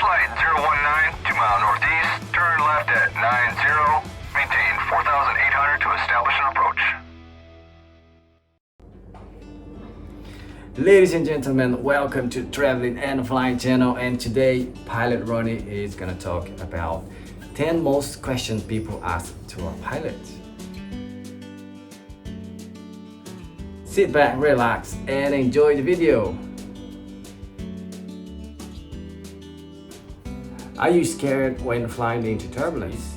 Flight 019, 2 mile northeast, turn left at 90, maintain 4,800 to establish an approach. Ladies and gentlemen, welcome to Traveling and Flying channel, and today Pilot Ronnie is gonna talk about 10 most questions people ask to a pilot. Sit back, relax, and enjoy the video. Are you scared when flying into turbulence?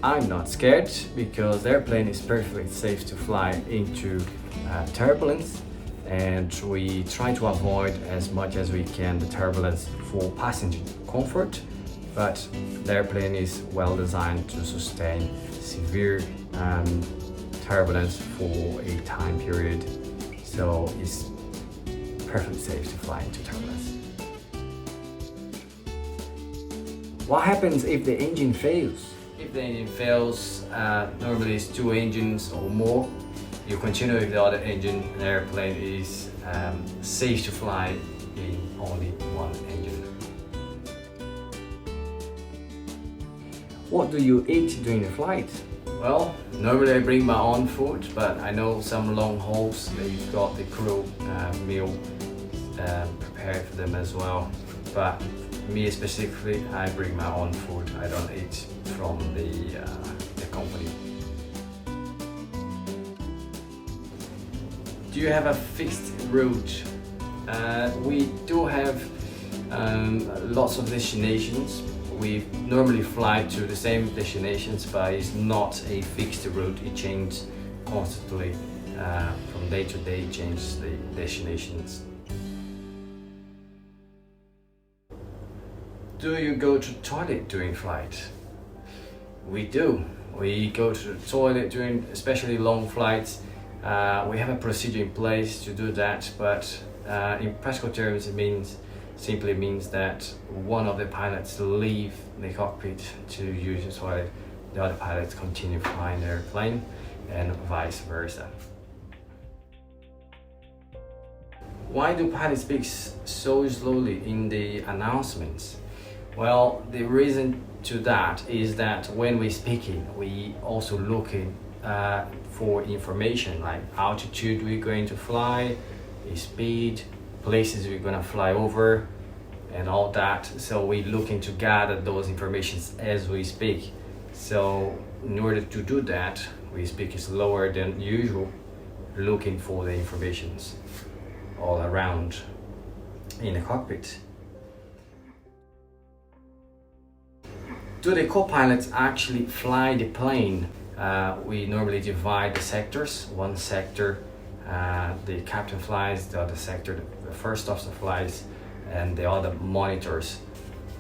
I'm not scared because the airplane is perfectly safe to fly into turbulence, and we try to avoid as much as we can the turbulence for passenger comfort, but the airplane is well designed to sustain severe turbulence for a time period, so it's perfectly safe to fly into turbulence. What happens if the engine fails? If the engine fails, normally it's 2 engines or more. You continue with the other engine, the airplane is safe to fly in only 1 engine. What do you eat during the flight? Well, normally I bring my own food, but I know some long hauls, they've got the crew meal prepared for them as well. But me specifically, I bring my own food. I don't eat from the company. Do you have a fixed route? We do have lots of destinations. We normally fly to the same destinations, but it's not a fixed route. It changes constantly. From day to day, it changes the destinations. Do you go to toilet during flight? We do. We go to the toilet during especially long flights. We have a procedure in place to do that, but in practical terms it simply means that one of the pilots leave the cockpit to use the toilet, the other pilots continue flying the airplane, and vice versa. Why do pilots speak so slowly in the announcements? Well, the reason to that is that when we're speaking, we also looking for information like altitude we're going to fly, the speed, places we're going to fly over, and all that. So we're looking to gather those informations as we speak. So in order to do that, we speak slower than usual, looking for the informations all around in the cockpit. Do the co-pilots actually fly the plane? We normally divide the sectors. One sector, the captain flies, the other sector, the first officer flies, and the other monitors.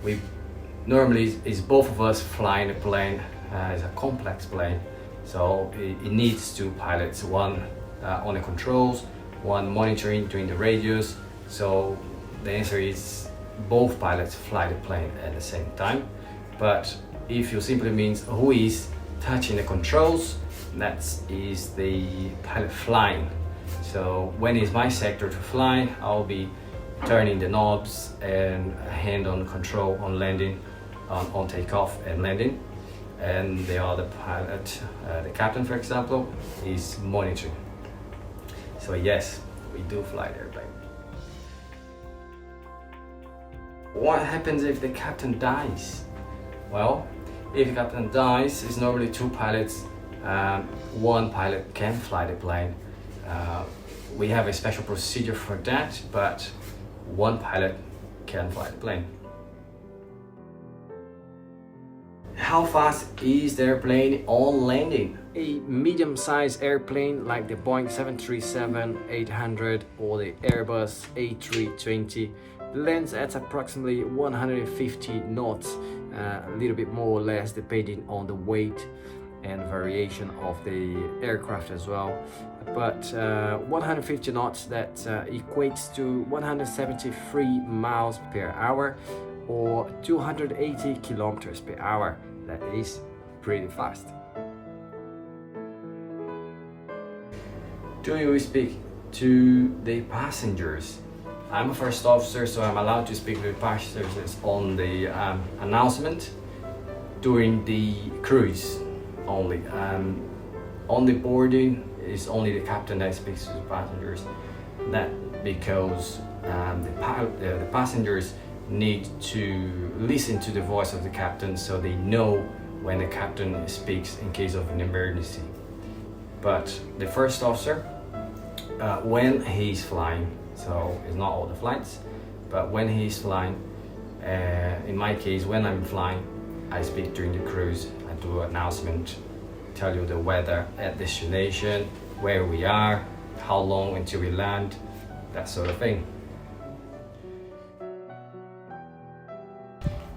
We normally is both of us flying the plane. It's a complex plane, so it needs 2 pilots, one on the controls, one monitoring during the radios. So the answer is both pilots fly the plane at the same time. But if you simply means who is touching the controls, that is the pilot flying. So when it's my sector to fly, I'll be turning the knobs and hand on control on landing, on takeoff and landing. And the other pilot, the captain for example, is monitoring. So yes, we do fly the airplane. What happens if the captain dies? Well, if the captain dies, it's normally 2 pilots. 1 pilot can fly the plane. We have a special procedure for that, but 1 pilot can fly the plane. How fast is the airplane on landing? A medium-sized airplane like the Boeing 737-800 or the Airbus A320 lands at approximately 150 knots, a little bit more or less depending on the weight and variation of the aircraft as well. But 150 knots, that equates to 173 miles per hour or 280 kilometers per hour. That is pretty fast. Do you speak to the passengers? I'm a first officer, so I'm allowed to speak with passengers on the announcement during the cruise only. On the boarding, it's only the captain that speaks to the passengers. That because the passengers need to listen to the voice of the captain, so they know when the captain speaks in case of an emergency. But the first officer, when he's flying, so it's not all the flights, but when he's flying, in my case, when I'm flying, I speak during the cruise. I do an announcement, tell you the weather at destination, where we are, how long until we land, that sort of thing.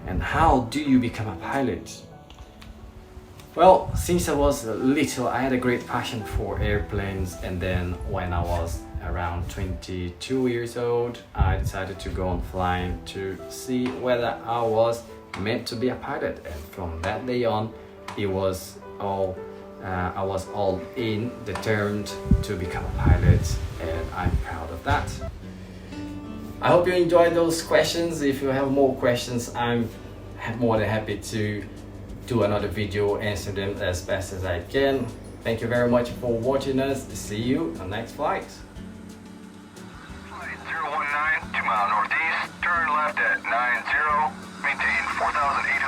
And how do you become a pilot? Well, since I was little, I had a great passion for airplanes, and then when I was around 22 years old, I decided to go on flying to see whether I was meant to be a pilot. And from that day on, I was all in, determined to become a pilot, and I'm proud of that. I hope you enjoyed those questions. If you have more questions, I'm more than happy to do another video, answer them as best as I can. Thank you very much for watching us. See you on the next flight. Flight 019, 2 mile northeast, turn left at 90, maintain 4,800